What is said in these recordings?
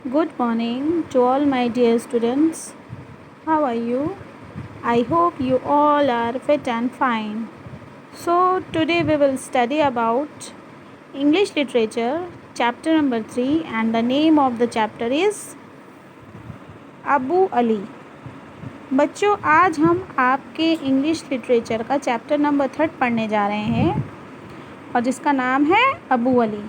Good morning to all my dear students. How are you? I hope you all are fit and fine. So, today we will study about English literature, chapter number 3, and the name of the chapter is Abu Ali. बच्चों, आज हम आपके English literature का chapter number 3 पढ़ने जा रहे हैं और जिसका नाम है Abu Ali.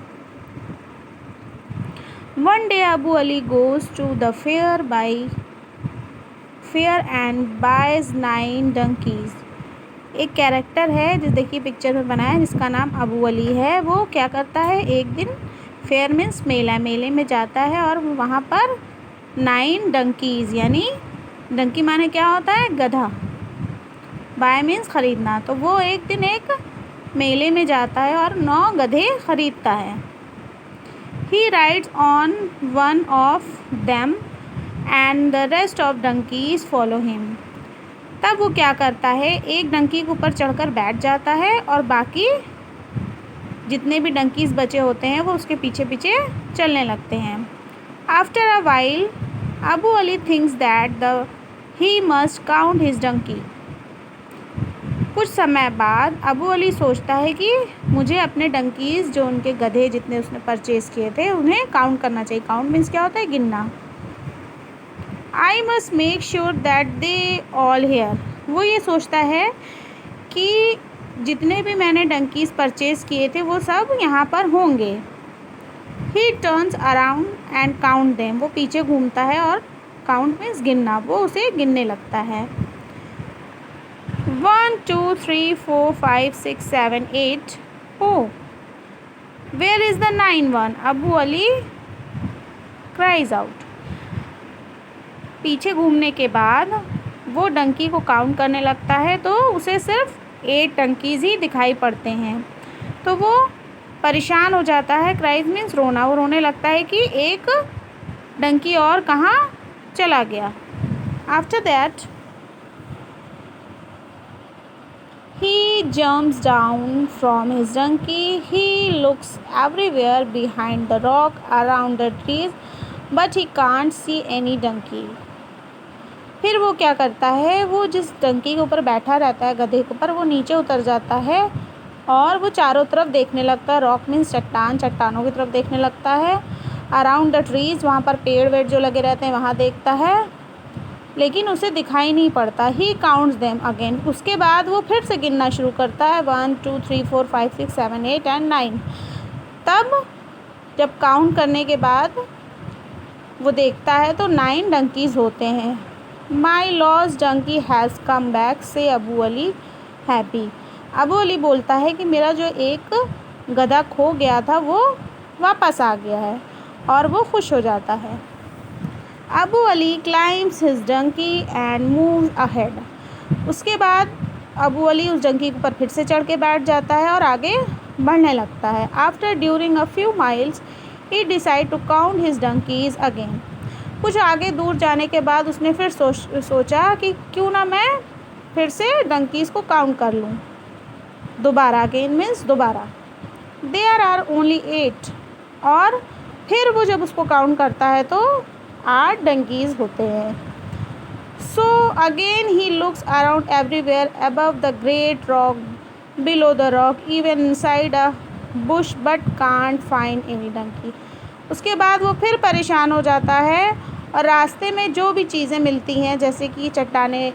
One day Abu Ali goes to the fair and buys 9 donkeys। एक कैरेक्टर है जिस देखिए पिक्चर में बनाया है जिसका नाम अबू अली है। वो क्या करता है, एक दिन फेयर मीन्स मेले में जाता है और वहाँ पर 9 डंकीज़, यानी डंकी माने क्या होता है, गधा। बाय मीन्स ख़रीदना। तो वो एक दिन एक मेले में जाता है और 9 गधे ख़रीदता है। He rides on one of them and the rest of donkeys follow him। तब वो क्या करता है, एक डंकी के ऊपर चढ़कर बैठ जाता है और बाकी जितने भी डंकीज़ बचे होते हैं वो उसके पीछे पीछे चलने लगते हैं। After a while, Abu Ali thinks that he must count his donkey। कुछ समय बाद अबू अली सोचता है कि मुझे अपने डंकीज़, जो उनके गधे जितने उसने परचेज़ किए थे, उन्हें काउंट करना चाहिए। काउंट मीन्स क्या होता है, गिनना। I must make sure that they all here. वो ये सोचता है कि जितने भी मैंने डंकीज़ परचेज़ किए थे वो सब यहाँ पर होंगे। ही turns around and count them. वो पीछे घूमता है और काउंट मीन्स गिनना, वो उसे गिनने लगता है। 1 2 3 4 5 6 7 8। Oh, where is the 9th one? Abu Ali cries out। पीछे घूमने के बाद वो डंकी को काउंट करने लगता है तो उसे सिर्फ 8 डंकीज़ ही दिखाई पड़ते हैं। तो वो परेशान हो जाता है। क्राइज मीन्स रोना। वो रोने लगता है कि एक डंकी और कहाँ चला गया। After that he jumps down from his donkey। He looks everywhere, behind the rock, around the trees, but he can't see any donkey। फिर वो क्या करता है, वो जिस डंकी के ऊपर बैठा रहता है, गधे के ऊपर, वो नीचे उतर जाता है और वो चारों तरफ देखने लगता है। रॉक मीन्स चट्टान, चट्टानों की तरफ देखने लगता है। अराउंड द ट्रीज़, वहाँ पर पेड़ वेड़ जो लगे रहते हैं वहाँ देखता है, लेकिन उसे दिखाई नहीं पड़ता। He counts them again. उसके बाद वो फिर से गिनना शुरू करता है, 1 2 3 4 5 6 7 8 एंड 9। तब जब काउंट करने के बाद वो देखता है तो 9 डंकीज़ होते हैं। My lost donkey has come back says Abu Ali happy. Abu Ali बोलता है कि मेरा जो एक गधा खो गया था वो वापस आ गया है और वो खुश हो जाता है। Abu Ali climbs his donkey and moves ahead. उसके बाद अबू अली उस डंकी के ऊपर फिर से चढ़ के बैठ जाता है और आगे बढ़ने लगता है। After during a few miles he decide to count his donkeys again. कुछ आगे दूर जाने के बाद उसने फिर सोचा कि क्यों ना मैं फिर से डंकीज़ को काउंट कर लूँ दोबारा। अगेन मीन्स दोबारा। There are only 8। और फिर वो जब उसको काउंट करता है तो 8 डंकीज़ होते हैं। So again he looks around everywhere, above the great rock, below the rock, even inside a bush, but can't find any donkey. उसके बाद वो फिर परेशान हो जाता है और रास्ते में जो भी चीज़ें मिलती हैं, जैसे कि चट्टानें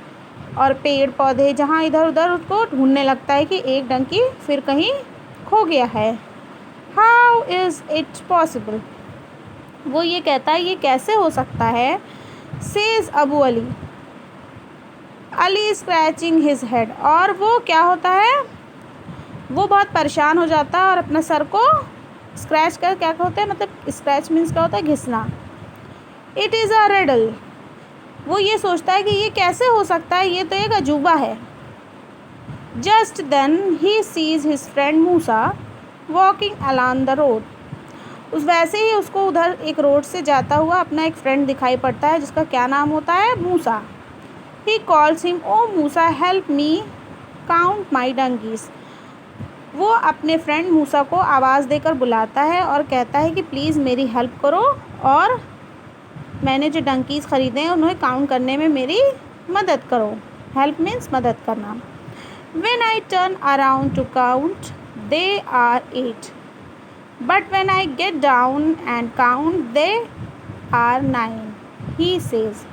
और पेड़ पौधे, जहाँ इधर उधर उसको ढूंढने लगता है कि एक डंकी फिर कहीं खो गया है। How is it possible? वो ये कहता है ये कैसे हो सकता है। Says Abu Ali. Ali scratching his head. और वो क्या होता है, वो बहुत परेशान हो जाता है और अपना सर को स्क्रैच कर, क्या होता है, मतलब स्क्रैच मीन्स क्या होता है, घिसना। It is a riddle. वो ये सोचता है कि ये कैसे हो सकता है, ये तो एक अजूबा है। Just then he sees his friend Musa walking along the road. उस वैसे ही उसको उधर एक रोड से जाता हुआ अपना एक फ्रेंड दिखाई पड़ता है जिसका क्या नाम होता है, Musa. He calls him, O Musa help me count my donkeys. वो अपने फ्रेंड मूसा को आवाज़ देकर बुलाता है और कहता है कि प्लीज़ मेरी हेल्प करो और मैंने जो डंकीज़ ख़रीदे हैं उन्हें काउंट करने में मेरी मदद करो। हेल्प मीन्स मदद करना। When I turn around to count, they are 8. But when I get down and count, they are 9. He says.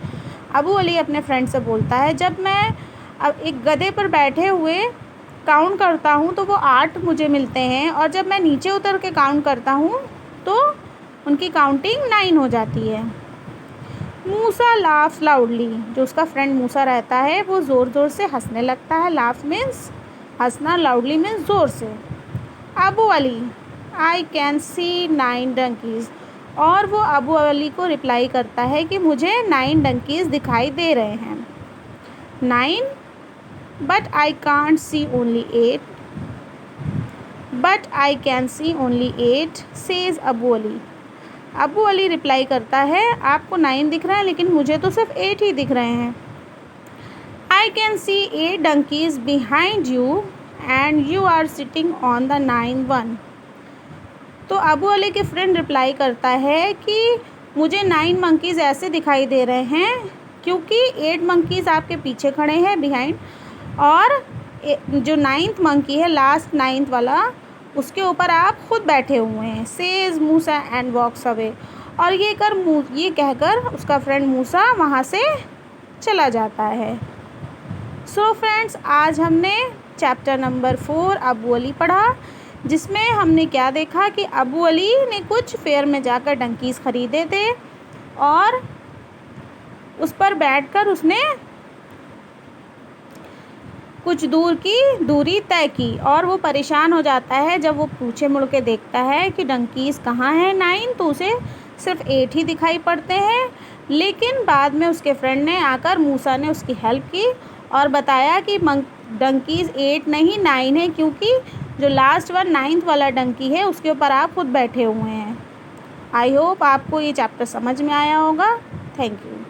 Abu Ali अपने फ्रेंड से बोलता है, जब मैं अब एक गधे पर बैठे हुए काउंट करता हूँ तो वो 8 मुझे मिलते हैं, और जब मैं नीचे उतर के काउंट करता हूँ तो उनकी काउंटिंग 9 हो जाती है। मूसा लाफ्स लाउडली, जो उसका फ्रेंड मूसा रहता है वो ज़ोर ज़ोर से हंसने लगता है। लाफ मीन्स हंसना, लाउडली मीन्स ज़ोर से। अबू अली, आई कैन सी 9 डंकीज़, और वो अबू अली को रिप्लाई करता है कि मुझे 9 डंकीज़ दिखाई दे रहे हैं। 9, but I can't see only 8, but I can C only 8 says Abu Ali. Abu Ali reply करता है, आपको 9 दिख रहा है लेकिन मुझे तो सिर्फ 8 ही दिख रहे हैं। I can see 8 donkeys behind you and you are sitting on the 9th one. तो अबू अली के फ्रेंड रिप्लाई करता है कि मुझे 9 मंकीज़ ऐसे दिखाई दे रहे हैं क्योंकि 8 मंकीज़ आपके पीछे खड़े हैं बिहाइंड, और जो 9th मंकी है, लास्ट 9th वाला, उसके ऊपर आप खुद बैठे हुए हैं। Says Musa and walks away, और ये कहकर उसका फ्रेंड मूसा वहाँ से चला जाता है। सो फ्रेंड्स, आज हमने चैप्टर नंबर 4 अबू अली पढ़ा, जिसमें हमने क्या देखा कि अबू अली ने कुछ फेयर में जाकर डंकीज़ ख़रीदे थे और उस पर बैठकर उसने कुछ दूर की दूरी तय की, और वो परेशान हो जाता है जब वो पीछे मुड़ के देखता है कि डंकीज़ कहाँ हैं 9, तो उसे सिर्फ 8 ही दिखाई पड़ते हैं। लेकिन बाद में उसके फ्रेंड ने आकर मूसा ने उसकी हेल्प की और बताया कि डंकीज़ 8 नहीं 9 है, क्योंकि जो लास्ट वन 9th वाला डंकी है उसके ऊपर आप खुद बैठे हुए हैं। आई होप आपको ये चैप्टर समझ में आया होगा। Thank you.